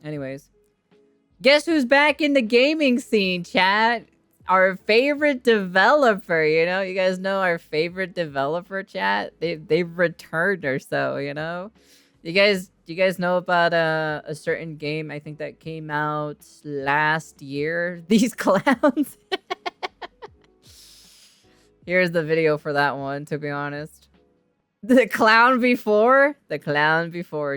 Anyways. Guess who's back in the gaming scene, chat? Our favorite developer, you know? You guys know our favorite developer, chat? They've returned or so, you know? You guys know about a certain game I think that came out last year? These clowns. Here's the video for that one, to be honest. The clown before,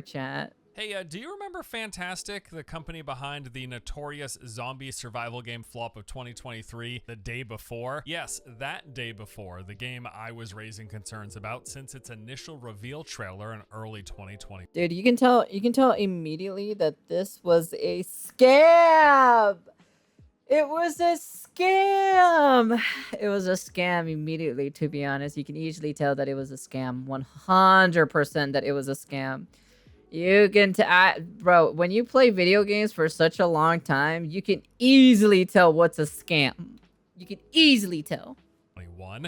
chat. Hey, do you remember Fntastic, the company behind the notorious zombie survival game flop of 2023, The Day Before? Yes, that Day Before, the game I was raising concerns about since its initial reveal trailer in early 2020. Dude, you can tell immediately that this was a scam. It was a scam. It was a scam immediately, to be honest. You can easily tell that it was a scam. 100% that it was a scam. You can bro, when you play video games for such a long time, you can easily tell what's a scam. You can easily tell.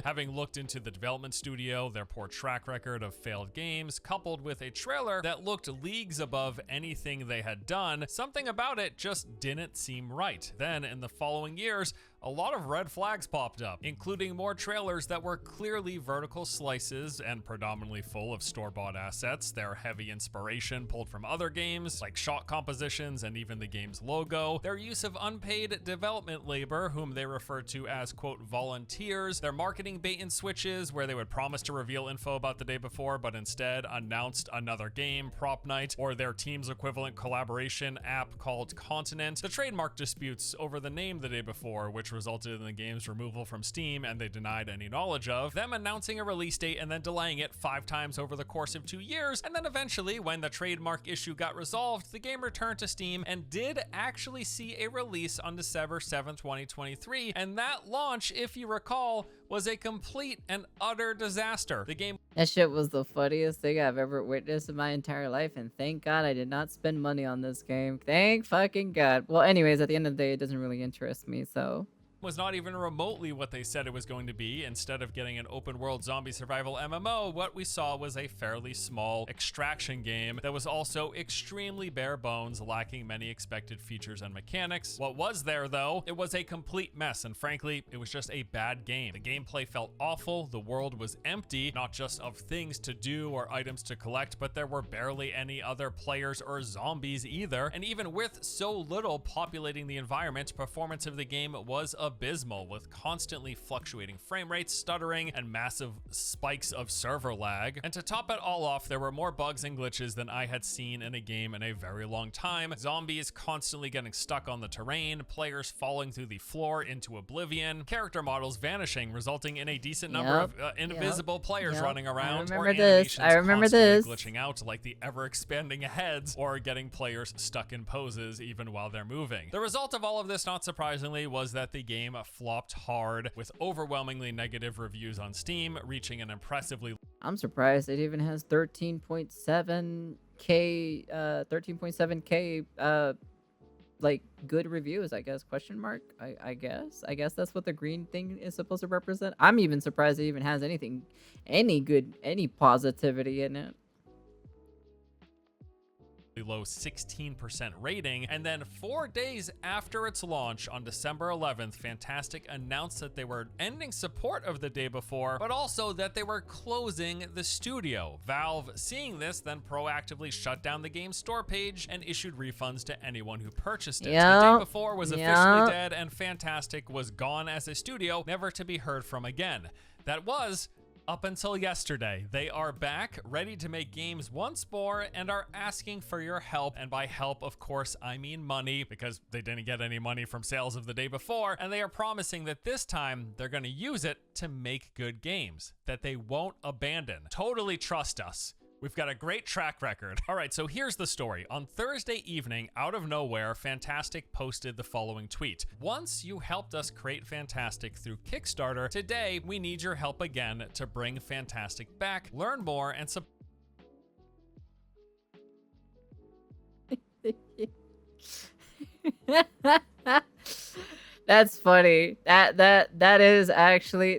Having looked into the development studio, their poor track record of failed games, coupled with a trailer that looked leagues above anything they had done, something about it just didn't seem right. Then, in the following years, a lot of red flags popped up, including more trailers that were clearly vertical slices and predominantly full of store-bought assets, their heavy inspiration pulled from other games, like shot compositions and even the game's logo, their use of unpaid development labor, whom they referred to as, quote, volunteers, their marketing bait and switches, where they would promise to reveal info about The Day Before, but instead announced another game, Prop Night, or their team's equivalent collaboration app called Continent, the trademark disputes over the name The Day Before, which resulted in the game's removal from Steam and they denied any knowledge of, them announcing a release date and then delaying it 5 times over the course of 2 years, and then eventually, when the trademark issue got resolved, the game returned to Steam and did actually see a release on December 7th, 2023, and that launch, if you recall, was a complete and utter disaster. The game— That shit was the funniest thing I've ever witnessed in my entire life, and thank God I did not spend money on this game. Thank fucking God. Well, anyways, at the end of the day, it doesn't really interest me, so... was not even remotely what they said it was going to be. Instead of getting an open world zombie survival MMO, what we saw was a fairly small extraction game that was also extremely bare bones, lacking many expected features and mechanics. What was there though, it was a complete mess, and frankly, it was just a bad game. The gameplay felt awful, the world was empty, not just of things to do or items to collect, but there were barely any other players or zombies either, and even with so little populating the environment, performance of the game was abysmal, with constantly fluctuating frame rates, stuttering, and massive spikes of server lag. And to top it all off, there were more bugs and glitches than I had seen in a game in a very long time. Zombies constantly getting stuck on the terrain, players falling through the floor into oblivion, character models vanishing, resulting in a decent number of invisible players running around, or animations constantly glitching out like the ever-expanding heads, or getting players stuck in poses even while they're moving. The result of all of this, not surprisingly, was that the game flopped hard, with overwhelmingly negative reviews on Steam, reaching an impressively— I'm surprised it even has 13.7k like good reviews, I guess, question mark. I guess that's what the green thing is supposed to represent. I'm even surprised it even has any positivity in it. Low 16% rating, and then 4 days after its launch on December 11th, Fntastic announced that they were ending support of The Day Before, but also that they were closing the studio. Valve, seeing this, then proactively shut down the game's store page and issued refunds to anyone who purchased it. The Day Before was officially dead, and Fntastic was gone as a studio, never to be heard from again. That was up until yesterday. They are back, ready to make games once more, and are asking for your help. And by help, of course, I mean money, because they didn't get any money from sales of The Day Before, and they are promising that this time they're going to use it to make good games that they won't abandon. Totally trust us. We've got a great track record. All right, so here's the story. On Thursday evening, out of nowhere, Fntastic posted the following tweet. Once you helped us create Fntastic through Kickstarter, today we need your help again to bring Fntastic back. Learn more and That's funny. That is actually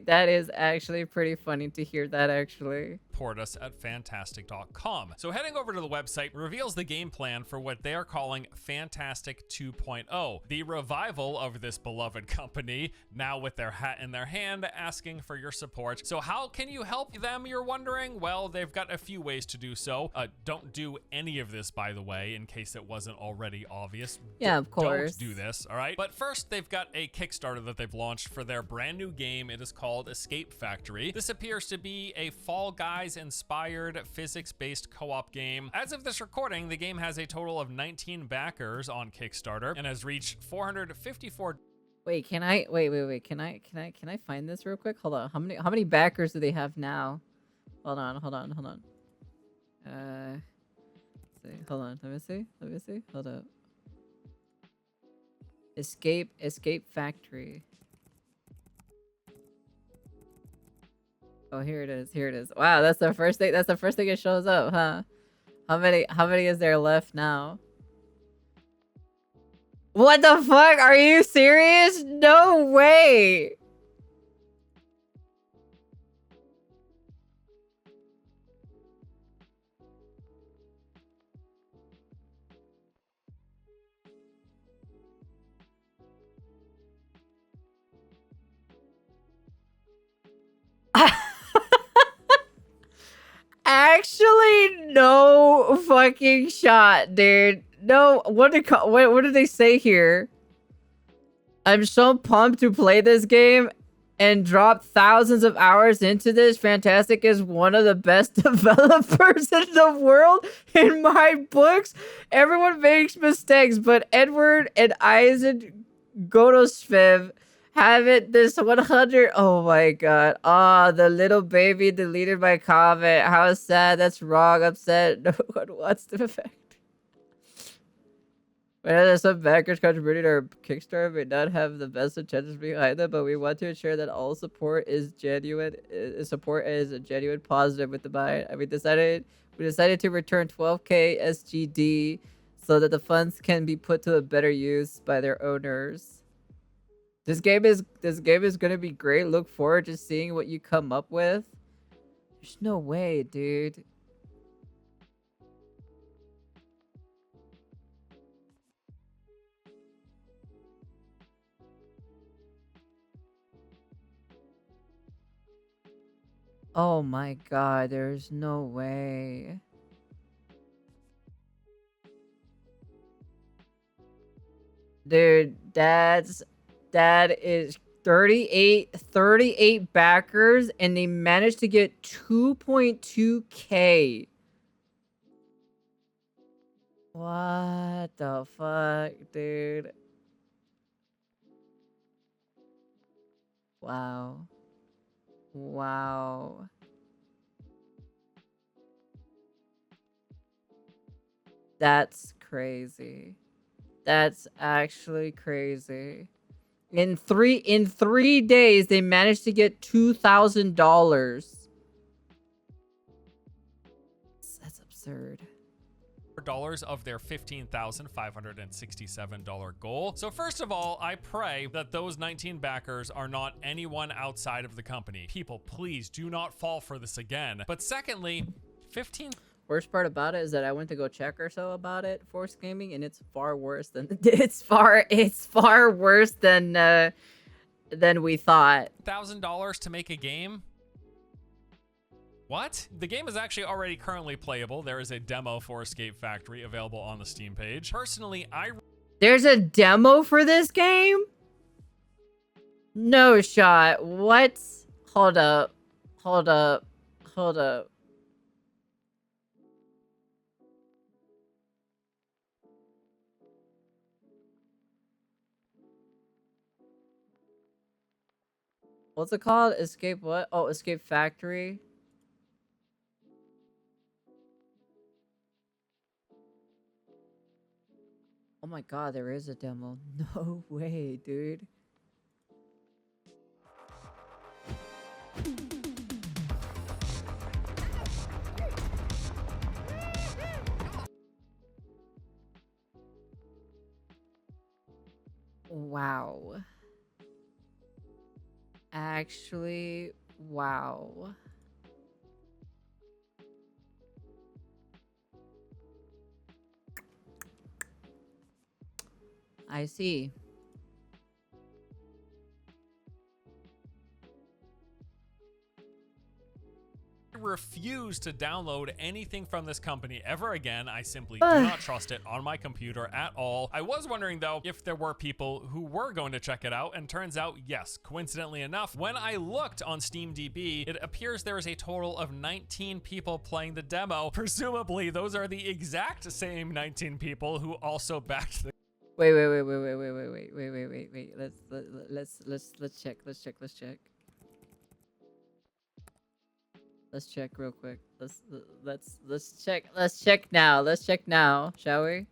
pretty funny to hear that, actually. support us at Fntastic.com. So heading over to the website reveals the game plan for what they are calling Fntastic 2.0, the revival of this beloved company, now with their hat in their hand, asking for your support. So how can you help them, you're wondering? Well, they've got a few ways to do so. Don't do any of this, by the way, in case it wasn't already obvious. Yeah, of course. Don't do this, all right? But first, they've got a Kickstarter that they've launched for their brand new game. It is called Escape Factory. This appears to be a Fall Guys inspired physics-based co-op game. As of this recording, the game has a total of 19 backers on Kickstarter and has reached 454. Wait, can I wait, can I find this real quick? Hold on. How many backers do they have now? Hold on. See. Hold on. Let me see. Hold up. Escape Factory. Oh, here it is. Wow, that's the first thing it shows up, huh? How many is there left now? What the fuck? Are you serious? No way. Actually, no fucking shot, dude. No, what did they say here? I'm so pumped to play this game and drop thousands of hours into this. Fntastic is one of the best developers in the world in my books. Everyone makes mistakes, but Edward and Isaac Godosviv have it this 100. Oh my god. Ah, the little baby deleted my comment. How sad. That's wrong. Upset. No one wants the effect. Whenever some backers contributing to our Kickstarter may not have the best intentions behind them, but we want to ensure that all support is genuine. Support is a genuine positive with the mind. We decided to return 12k SGD so that the funds can be put to a better use by their owners. This game is gonna be great. Look forward to seeing what you come up with. There's no way, dude. Oh my god, there's no way. Dude, that is 38 backers and they managed to get 2.2k. What the fuck, dude? Wow. That's crazy. That's actually crazy. In 3 days, they managed to get $2,000. That's absurd. Dollars of their $15,567 goal. So first of all, I pray that those 19 backers are not anyone outside of the company. People, please do not fall for this again. But secondly, 15. Worst part about it is that I went to go check or so about it, Force Gaming, and it's far worse than it's far worse than we thought. $1,000 to make a game? What? The game is actually already currently playable. There is a demo for Escape Factory available on the Steam page. Personally, There's a demo for this game? No shot. What? Hold up. What's it called? Escape what? Oh, Escape Factory. Oh my god, there is a demo. No way, dude. Wow. Actually, wow. I see. Refuse to download anything from this company ever again. I simply do not trust it on my computer at all. I was wondering though if there were people who were going to check it out, and turns out yes. Coincidentally enough, when I looked on SteamDB, it appears there is a total of 19 people playing the demo. Presumably those are the exact same 19 people who also backed the Wait. Let's check. Let's check real quick. Let's check. Let's check now. Let's check now, shall we?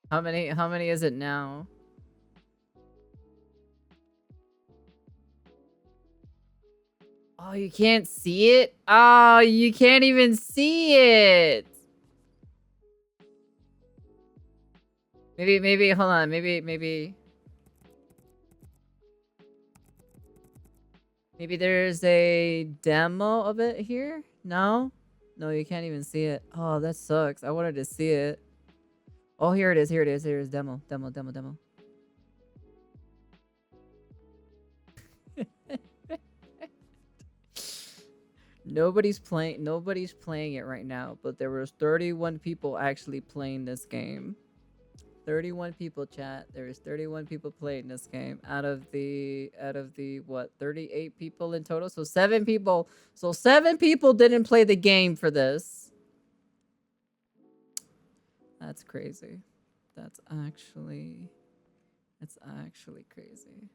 How many is it now? Oh, you can't see it? Oh, you can't even see it. Maybe hold on. Maybe there's a demo of it here? No, you can't even see it. Oh, that sucks. I wanted to see it. Oh, here it is. Here it is. Demo. Nobody's playing it right now, but there was 31 people actually playing this game. 31 people, chat. There's 31 people playing this game out of the what, 38 people in total. So 7 people. So 7 people didn't play the game for this. That's crazy. That's actually crazy.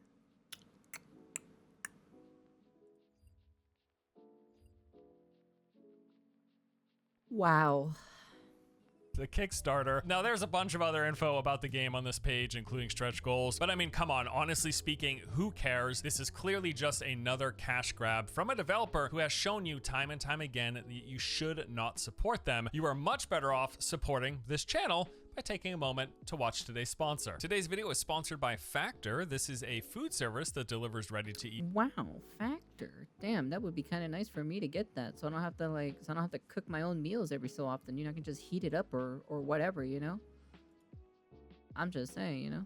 Wow. the Kickstarter. Now, there's a bunch of other info about the game on this page, including stretch goals, but I mean, come on, honestly speaking, who cares? This is clearly just another cash grab from a developer who has shown you time and time again that you should not support them. You are much better off supporting this channel by taking a moment to watch today's sponsor. Today's video is sponsored by Factor. This is a food service that delivers ready to eat. Wow, Factor. Damn, that would be kind of nice for me to get that, so I don't have to cook my own meals every so often. You know, I can just heat it up or whatever, you know? I'm just saying, you know?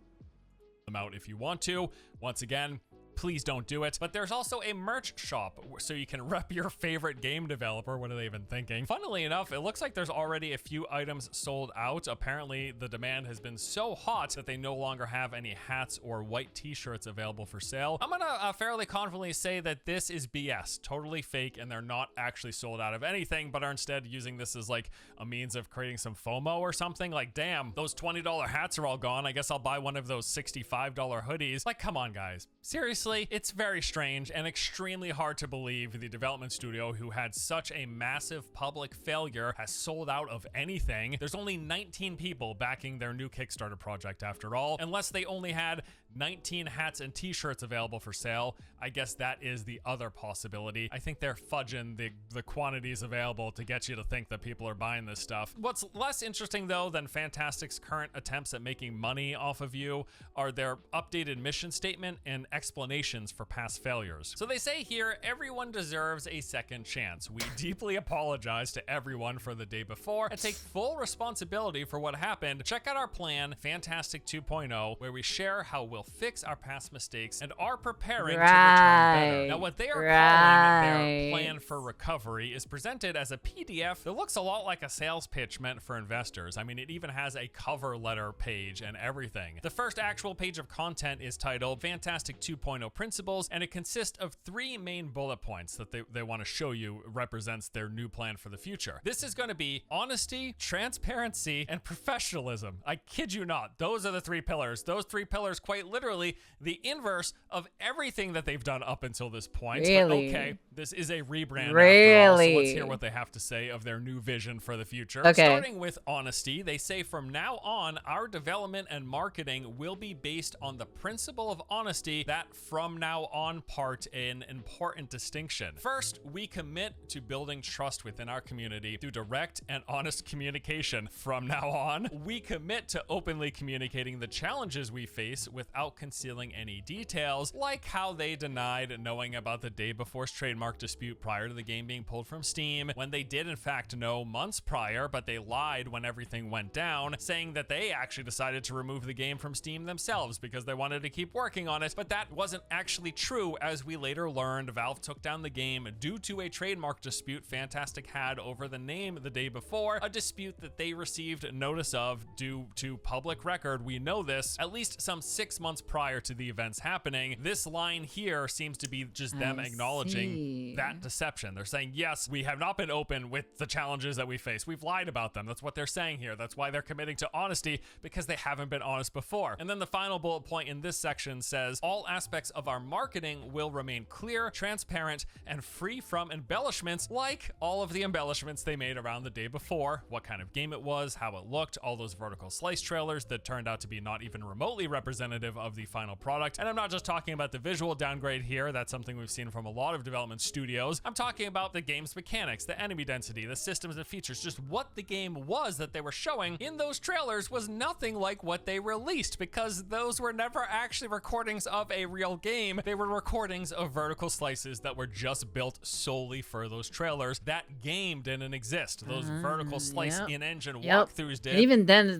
Them out if you want to. Once again, please don't do it. But there's also a merch shop so you can rep your favorite game developer. What are they even thinking? Funnily enough, it looks like there's already a few items sold out. Apparently, the demand has been so hot that they no longer have any hats or white t-shirts available for sale. I'm gonna fairly confidently say that this is BS, totally fake, and they're not actually sold out of anything, but are instead using this as like a means of creating some FOMO or something. Like, damn, those $20 hats are all gone. I guess I'll buy one of those $65 hoodies. Like, come on, guys. Seriously, it's very strange and extremely hard to believe the development studio who had such a massive public failure has sold out of anything. There's only 19 people backing their new Kickstarter project after all. Unless they only had 19 hats and t-shirts available for sale, I guess that is the other possibility. I think they're fudging the quantities available to get you to think that people are buying this stuff. What's less interesting though than Fntastic's current attempts at making money off of you are their updated mission statement and explanations for past failures. So they say here, everyone deserves a second chance. We deeply apologize to everyone for the day before and take full responsibility for what happened. Check out our plan, Fntastic 2.0, where we share how we'll fix our past mistakes and are preparing to return better. Now, what they are calling their plan for recovery is presented as a PDF that looks a lot like a sales pitch meant for investors. I mean, it even has a cover letter page and everything. The first actual page of content is titled Fntastic 2.0 Principles, and it consists of 3 main bullet points that they want to show you represents their new plan for the future. This is going to be honesty, transparency, and professionalism. I kid you not. Those are the 3 pillars. Those 3 pillars, quite literally, the inverse of everything that they've done up until this point. Really? But okay, this is a rebrand Really? after all, so let's hear what they have to say of their new vision for the future. Okay. Starting with honesty, they say from now on, our development and marketing will be based on the principle of honesty that from now on part an important distinction. First, we commit to building trust within our community through direct and honest communication. From now on, we commit to openly communicating the challenges we face without concealing any details, like how they denied knowing about the day before's trademark dispute prior to the game being pulled from Steam, when they did in fact know months prior, but they lied when everything went down, saying that they actually decided to remove the game from Steam themselves because they wanted to keep working on it, but that wasn't actually true. As we later learned, Valve took down the game due to a trademark dispute Fntastic had over the name the day before, a dispute that they received notice of due to public record. We know this at least some 6 months prior to the events happening. This line here seems to be just them acknowledging that deception. They're saying, yes, we have not been open with the challenges that we face. We've lied about them. That's what they're saying here. That's why they're committing to honesty, because they haven't been honest before. And then the final bullet point in this section says, all aspects of our marketing will remain clear, transparent, and free from embellishments, like all of the embellishments they made around the day before, what kind of game it was, how it looked, all those vertical slice trailers that turned out to be not even remotely representative of the final product. And I'm not just talking about the visual downgrade here. That's something we've seen from a lot of development studios. I'm talking about the game's mechanics, the enemy density, the systems and features. Just what the game was that they were showing in those trailers was nothing like what they released, because those were never actually recordings of a real game. They were recordings of vertical slices that were just built solely for those trailers. That game didn't exist. Those vertical slice in-engine walkthroughs did. And even then,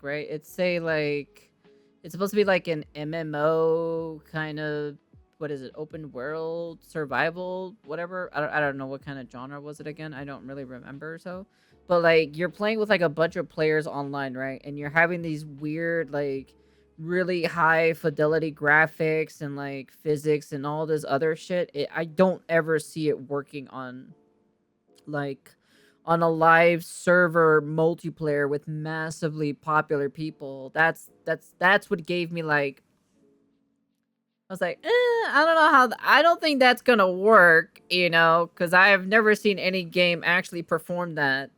right? It's supposed to be like an MMO kind of, what is it, open world survival, whatever. I don't know what kind of genre was it again. I don't really remember. So, but like, you're playing with like a bunch of players online, right? And you're having these weird, like, really high fidelity graphics and like physics and all this other shit. I don't ever see it working on like on a live server multiplayer with massively popular people. That's what gave me like, I was like, I don't know how, I don't think that's gonna work, you know, because I have never seen any game actually perform that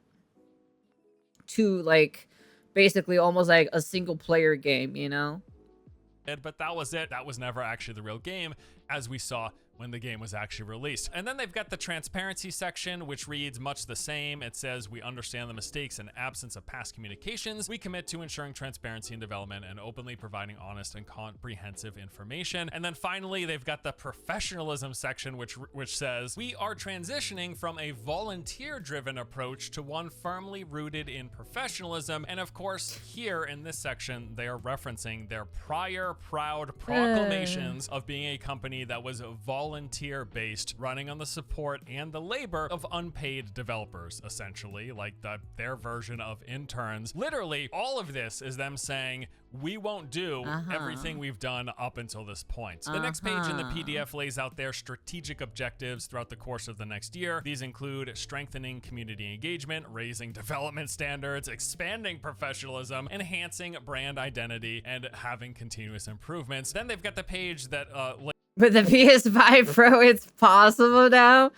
to like basically almost like a single player game, you know? But that was it. That was never actually the real game, as we saw when the game was actually released. And then they've got the transparency section, which reads much the same. It says, we understand the mistakes and absence of past communications. We commit to ensuring transparency in development and openly providing honest and comprehensive information. And then finally, they've got the professionalism section, which says, we are transitioning from a volunteer-driven approach to one firmly rooted in professionalism. And of course, here in this section, they are referencing their prior proud proclamations of being a company that was volunteer-based, running on the support and the labor of unpaid developers, essentially, like their version of interns. Literally, all of this is them saying, we won't do everything we've done up until this point. The next page in the PDF lays out their strategic objectives throughout the course of the next year. These include strengthening community engagement, raising development standards, expanding professionalism, enhancing brand identity, and having continuous improvements. Then they've got the page that with the PS5 Pro, it's possible now.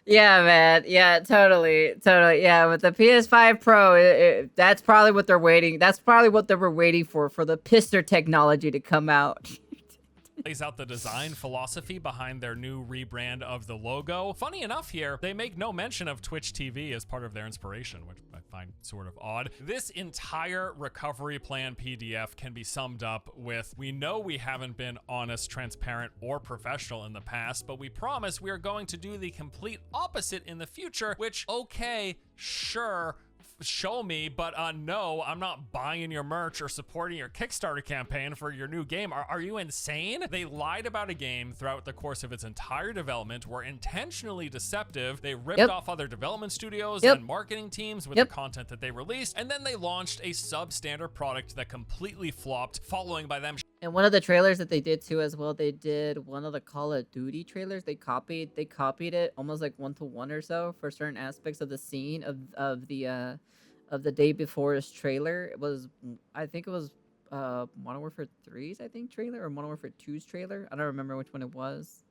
Yeah, man. Yeah, totally. Yeah, with the PS5 Pro, that's probably what they're waiting. That's probably what they were waiting for the Pister technology to come out. lays out the design philosophy behind their new rebrand of the logo. Funny enough here, they make no mention of Twitch TV as part of their inspiration, which I find sort of odd. This entire recovery plan PDF can be summed up with, we know we haven't been honest, transparent, or professional in the past, but we promise we are going to do the complete opposite in the future, which, okay, sure, show me, but no, I'm not buying your merch or supporting your Kickstarter campaign for your new game. Are you insane? They lied about a game throughout the course of its entire development, were intentionally deceptive. They ripped off other development studios and marketing teams with the content that they released, and then they launched a substandard product that completely flopped, following by them. And one of the trailers that they did too as well, they did one of the Call of Duty trailers. They copied it almost like 1-to-1 or so for certain aspects of the scene of the day before's trailer. It was, I think it was Modern Warfare 3's trailer or Modern Warfare 2's trailer. I don't remember which one it was.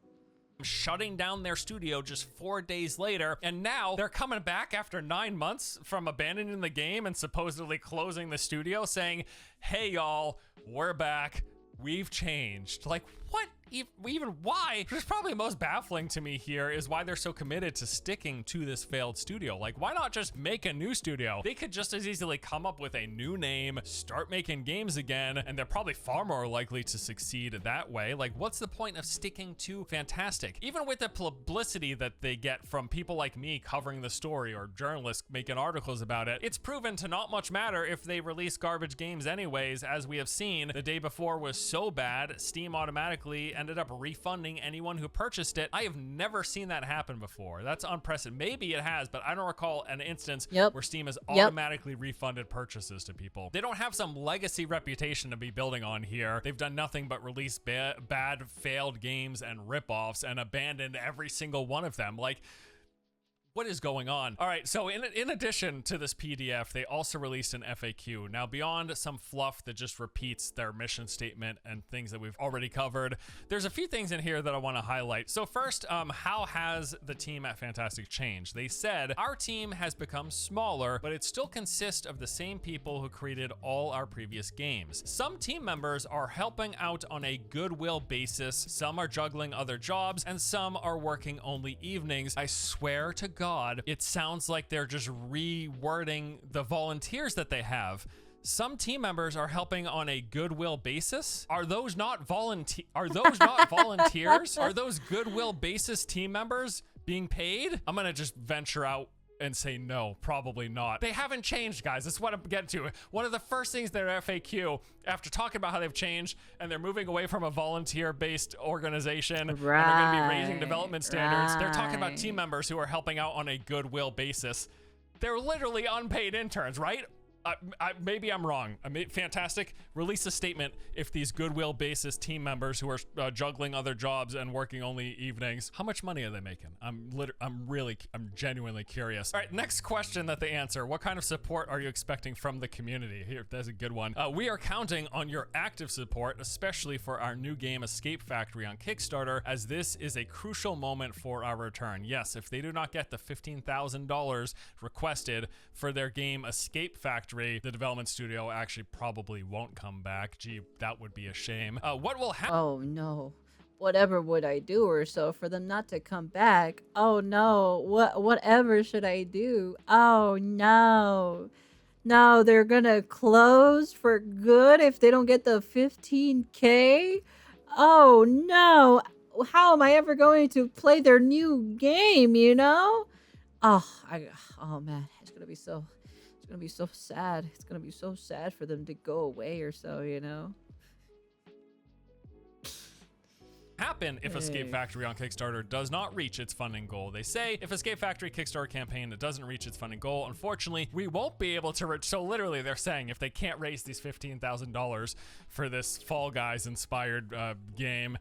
Shutting down their studio just 4 days later, and now they're coming back after 9 months from abandoning the game and supposedly closing the studio, saying, hey y'all, we're back. we've changed. Like, what? Even why? What's probably most baffling to me here is why they're so committed to sticking to this failed studio. Like, why not just make a new studio? They could just as easily come up with a new name, start making games again, and they're probably far more likely to succeed that way. Like, what's the point of sticking to Fntastic? Even with the publicity that they get from people like me covering the story or journalists making articles about it, it's proven to not much matter if they release garbage games anyways. As we have seen, the day before was so bad, Steam automatically ended up refunding anyone who purchased it. I have never seen that happen before. That's unprecedented. Maybe it has, but I don't recall an instance where Steam has automatically refunded purchases to people. They don't have some legacy reputation to be building on here. They've done nothing but release bad failed games and ripoffs and abandoned every single one of them. Like, what is going on? All right, so in addition to this PDF, they also released an FAQ. Now, beyond some fluff that just repeats their mission statement and things that we've already covered, there's a few things in here that I want to highlight. So first, how has the team at Fntastic changed? They said, our team has become smaller, but it still consists of the same people who created all our previous games. Some team members are helping out on a goodwill basis, some are juggling other jobs, and some are working only evenings. I swear to God, it sounds like they're just rewording the volunteers that they have. Some team members are helping on a goodwill basis. Are those not volunteers? Are those goodwill basis team members being paid? I'm gonna just venture out and say no, probably not. They haven't changed, guys. That's what I'm getting to. One of the first things their FAQ, after talking about how they've changed and they're moving away from a volunteer-based organization and they're going to be raising development standards, they're talking about team members who are helping out on a goodwill basis. They're literally unpaid interns, right? Maybe I'm wrong. Fntastic, release a statement if these goodwill basis team members who are juggling other jobs and working only evenings, how much money are they making? I'm genuinely curious. All right, next question that they answer. What kind of support are you expecting from the community? Here, that's a good one. We are counting on your active support, especially for our new game Escape Factory on Kickstarter, as this is a crucial moment for our return. Yes, if they do not get the $15,000 requested for their game Escape Factory, the development studio actually probably won't come back. Gee, that would be a shame. What will happen? Oh no. Whatever would I do or so for them not to come back? Oh no. Whatever should I do? Oh no. No, they're gonna close for good if they don't get the 15K? Oh no. How am I ever going to play their new game, you know? Oh man, it's gonna be so sad. It's gonna be so sad for them to go away or so, you know? Happen if Escape Factory on Kickstarter does not reach its funding goal. They say if Escape Factory Kickstarter campaign doesn't reach its funding goal, unfortunately, we won't be able to reach. So literally they're saying if they can't raise these $15,000 for this Fall Guys inspired game,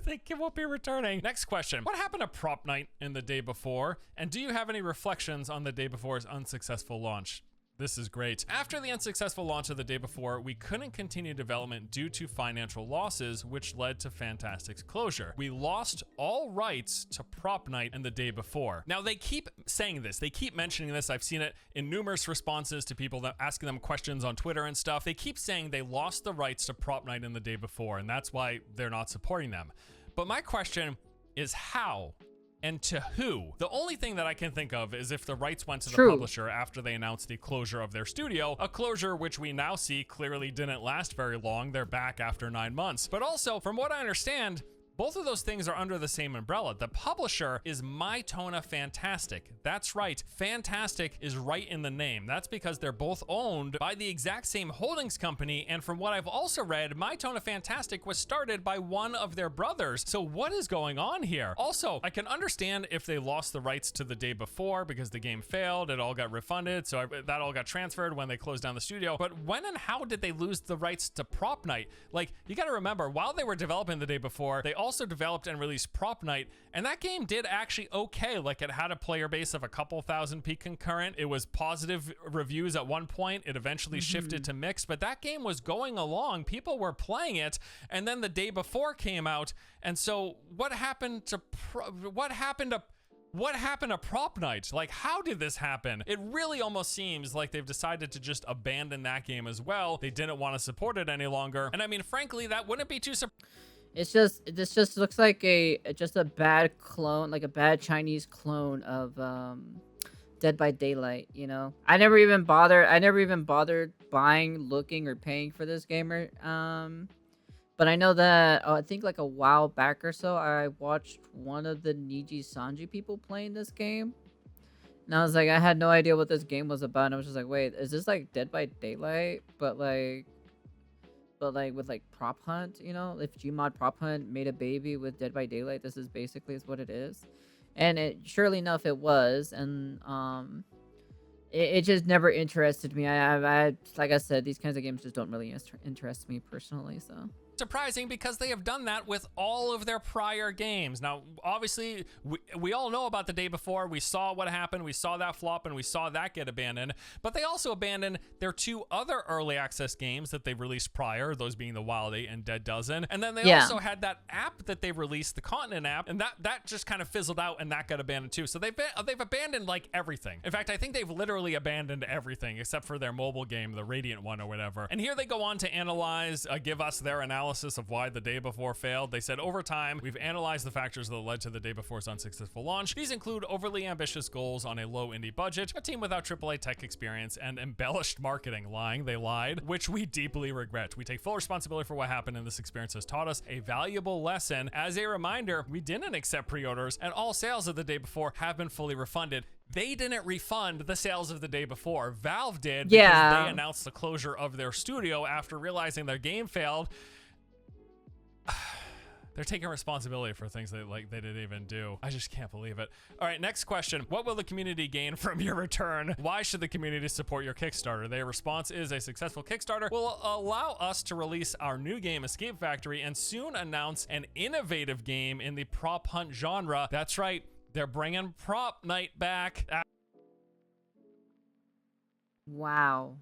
they won't be returning. Next question. What happened to Prop Night in the day before? And do you have any reflections on the day before's unsuccessful launch? This is great. After the unsuccessful launch of the day before, we couldn't continue development due to financial losses, which led to Fntastic's closure. We lost all rights to Prop Night and the day before. Now, they keep saying this. They keep mentioning this. I've seen it in numerous responses to people that asking them questions on Twitter and stuff. They keep saying they lost the rights to Prop Night and the day before, and that's why they're not supporting them. But my question is how? And to who? The only thing that I can think of is if the rights went to the publisher after they announced the closure of their studio, a closure which we now see clearly didn't last very long. They're back after 9 months. But also, from what I understand, both of those things are under the same umbrella. The publisher is Fntastic. That's right, Fntastic is right in the name. That's because they're both owned by the exact same holdings company, and from what I've also read, Fntastic was started by one of their brothers. So what is going on here? Also, I can understand if they lost the rights to the day before because the game failed, it all got refunded, so that all got transferred when they closed down the studio. But when and how did they lose the rights to Prop Night? Like, you gotta remember, while they were developing the day before, they also developed and released Prop Night, and that game did actually okay. Like, it had a player base of a couple thousand peak concurrent. It was positive reviews at one point. It eventually shifted to mixed, but that game was going along. People were playing it, and then the day before came out. And so what happened to What happened to Prop Night? Like, how did this happen? It really almost seems like they've decided to just abandon that game as well. They didn't want to support it any longer. And I mean, frankly, that wouldn't be too surprising. This just looks like a bad clone, like a bad Chinese clone of Dead by Daylight, you know. I never even bothered buying, looking, or paying for this gamer. But I know that I think like a while back or so, I watched one of the Niji Sanji people playing this game. And I was like, I had no idea what this game was about. And I was just like, wait, is this like Dead by Daylight? But like with like Prop Hunt, you know? If Gmod Prop Hunt made a baby with Dead by Daylight, this is basically what it is. And it, surely enough, it was. And it just never interested me. I like I said, these kinds of games just don't really interest me personally, so. Surprising because they have done that with all of their prior games. Now, obviously, we all know about the day before. We saw what happened. We saw that flop and we saw that get abandoned. But they also abandoned their 2 other early access games that they released prior, those being the Wild 8 and Dead Dozen. And then they also had that app that they released, the Continent app, and that just kind of fizzled out and that got abandoned too. So they've abandoned like everything. In fact, I think they've literally abandoned everything except for their mobile game, the Radiant one or whatever. And here they go on to analyze, give us their analysis of why the day before failed. They said, over time, we've analyzed the factors that led to the day before's unsuccessful launch. These include overly ambitious goals on a low indie budget, a team without AAA tech experience, and embellished marketing. They lied, which we deeply regret. We take full responsibility for what happened, and this experience has taught us a valuable lesson. As a reminder, we didn't accept pre-orders, and all sales of the day before have been fully refunded. They didn't refund the sales of the day before. Valve did because they announced the closure of their studio after realizing their game failed. They're taking responsibility for things they didn't even do. I just can't believe it. All right, next question. What will the community gain from your return? Why should the community support your Kickstarter? Their response is a successful Kickstarter will allow us to release our new game, Escape Factory, and soon announce an innovative game in the prop hunt genre. That's right, they're bringing Prop Night back. Wow.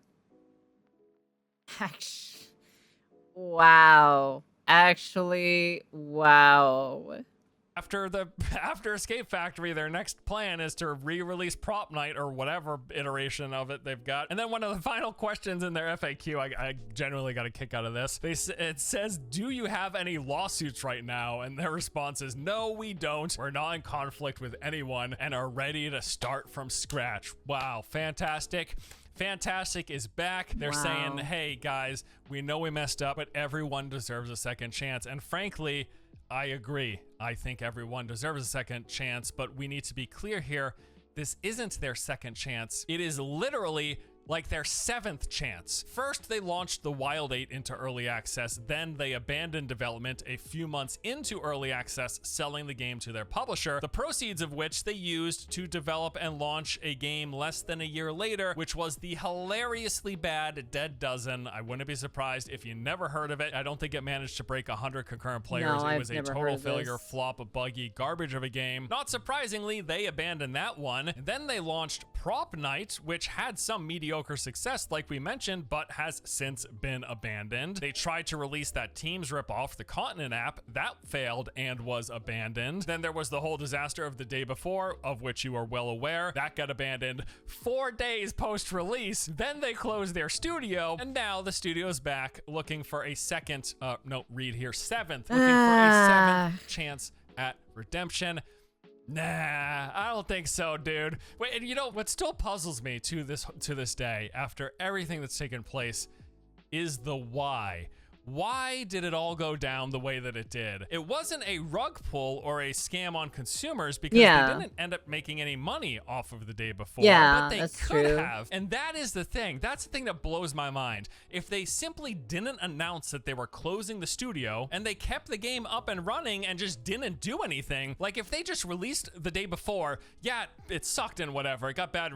Wow. Actually, wow. After Escape Factory, their next plan is to re-release Prop Night or whatever iteration of it they've got. And then one of the final questions in their FAQ, I genuinely got a kick out of this. It says, do you have any lawsuits right now? And their response is, no, we don't. We're not in conflict with anyone and are ready to start from scratch. Wow, fantastic. Fntastic is back. They're saying, hey guys, we know we messed up, but everyone deserves a second chance. And frankly, I agree. I think everyone deserves a second chance, but we need to be clear here. This isn't their second chance. It is literally like their 7th chance. First, they launched the Wild 8 into early access, then they abandoned development a few months into early access, selling the game to their publisher, the proceeds of which they used to develop and launch a game less than a year later, which was the hilariously bad Dead Dozen. I wouldn't be surprised if you never heard of it. I don't think it managed to break 100 concurrent players. No, it was a total failure, this. flop, buggy, garbage of a game. Not surprisingly, they abandoned that one. Then they launched Prop Night, which had some mediocre success like we mentioned, but has since been abandoned. They tried to release that Teams ripoff, the Continent app. That failed and was abandoned. Then there was the whole disaster of the day before, of which you are well aware. That got abandoned 4 days post-release. Then they closed their studio, and now the studio's back looking for a second, read here, 7th, looking for a 7th chance at redemption. Nah, I don't think so, dude. Wait, and you know what still puzzles me to this day, after everything that's taken place, is the why. Why did it all go down the way that it did? It wasn't a rug pull or a scam on consumers because they didn't end up making any money off of the day before, but they could have. And that is the thing. That's the thing that blows my mind. If they simply didn't announce that they were closing the studio and they kept the game up and running and just didn't do anything, like if they just released the day before, yeah, it sucked and whatever, it got bad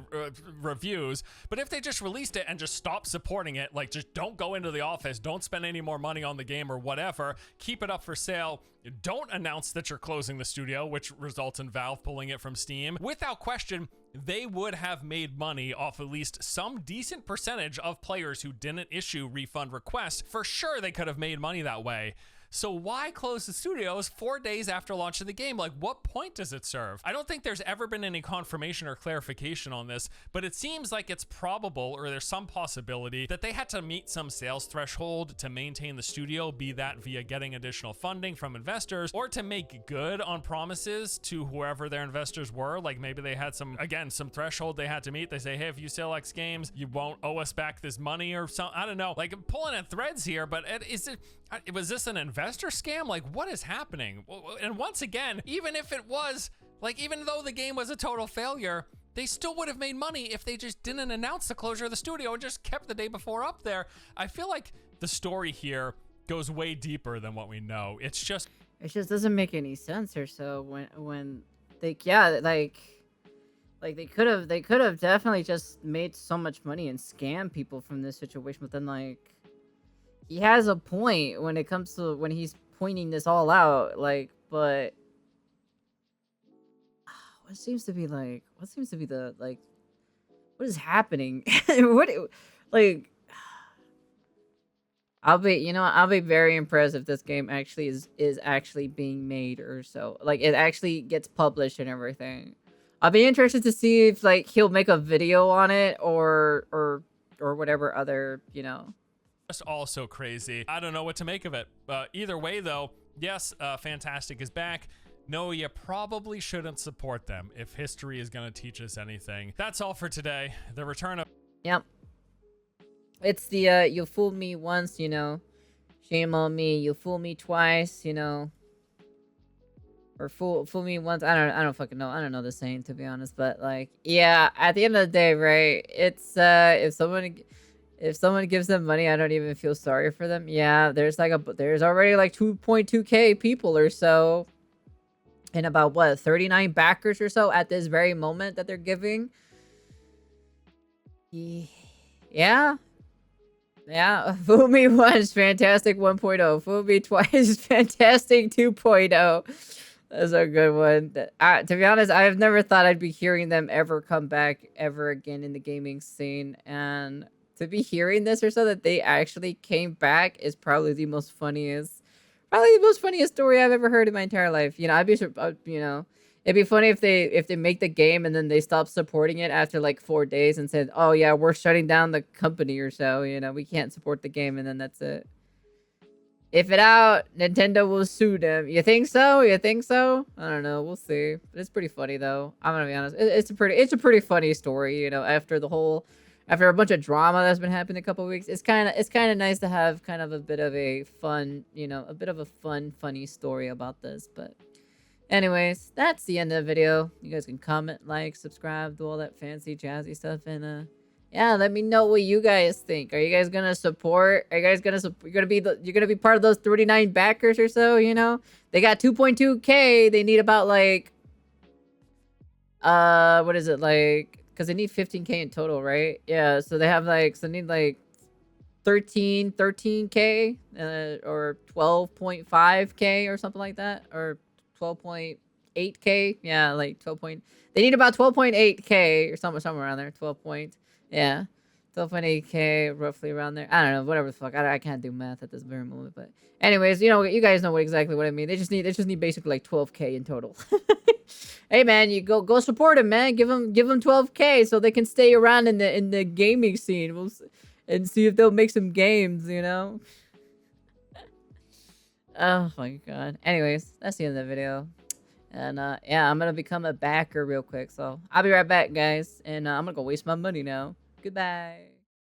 reviews, but if they just released it and just stopped supporting it, like just don't go into the office, don't spend any more money on the game or whatever, keep it up for sale, don't announce that you're closing the studio, which results in Valve pulling it from Steam, without question, they would have made money off at least some decent percentage of players who didn't issue refund requests. For sure, they could have made money that way. So why close the studios 4 days after launching the game? Like, what point does it serve? I don't think there's ever been any confirmation or clarification on this, but it seems like it's probable, or there's some possibility, that they had to meet some sales threshold to maintain the studio, be that via getting additional funding from investors, or to make good on promises to whoever their investors were. Like, maybe they had some threshold they had to meet. They say, hey, if you sell X games, you won't owe us back this money or something. I don't know. Like, I'm pulling at threads here, but was this an investor scam? Like, what is happening? And once again, even if it was, like, even though the game was a total failure, they still would have made money if they just didn't announce the closure of the studio and just kept the day before up there. I feel like the story here goes way deeper than what we know. It just doesn't make any sense or so when they, yeah, like they could have definitely just made so much money and scam people from this situation, but then, like, he has a point when it comes to when he's pointing this all out, like, but what seems to be the, like, what is happening? Like, I'll be very impressed if this game actually is actually being made or so. Like, it actually gets published and everything. I'll be interested to see if, like, he'll make a video on it or whatever other, just all so crazy. I don't know what to make of it. Either way, though, yes, Fntastic is back. No, you probably shouldn't support them if history is going to teach us anything. That's all for today. The return of... Yep. It's the, you fooled me once, shame on me. You fool me twice, or fool me once. I don't fucking know. I don't know the saying, to be honest, but, like, yeah, at the end of the day, right? It's, if someone gives them money, I don't even feel sorry for them. Yeah, there's already like 2.2k people or so, and about what, 39 backers or so at this very moment that they're giving. Yeah. Fool me once, Fntastic 1.0. Fool me twice, Fntastic 2.0. That's a good one. To be honest, I've never thought I'd be hearing them ever come back ever again in the gaming scene, and to be hearing this or so that they actually came back is probably the most funniest story I've ever heard in my entire life. It'd be funny if they make the game and then they stop supporting it after like 4 days and said, oh yeah, we're shutting down the company or so, we can't support the game, and then that's it. If it out, Nintendo will sue them. You think so? I don't know. We'll see. But it's pretty funny though. I'm gonna be honest. It's a pretty funny story. After a bunch of drama that's been happening a couple of weeks, it's kind of nice to have kind of a bit of a fun, funny story about this. But anyways, that's the end of the video. You guys can comment, like, subscribe, do all that fancy jazzy stuff, and yeah, let me know what you guys think. Are you guys gonna support? Are you guys gonna you're gonna be part of those 39 backers or so? They got 2.2k. They need about, like, what is it, like? Because they need 15k in total, right? Yeah, so they have, like, they need, like, 13k, or 12.5k or something like that, or 12.8k. Yeah, like 12 point. They need about 12.8k or somewhere around there. 12.8k, roughly around there. I don't know, whatever the fuck. I can't do math at this very moment, but anyways, you guys know exactly what I mean. They just need basically like 12k in total. Hey man, you go support them, man. Give them 12k so they can stay around in the gaming scene. And see if they'll make some games, Oh my god. Anyways, that's the end of the video. And yeah, I'm gonna become a backer real quick, so I'll be right back, guys. And I'm gonna go waste my money now. Goodbye.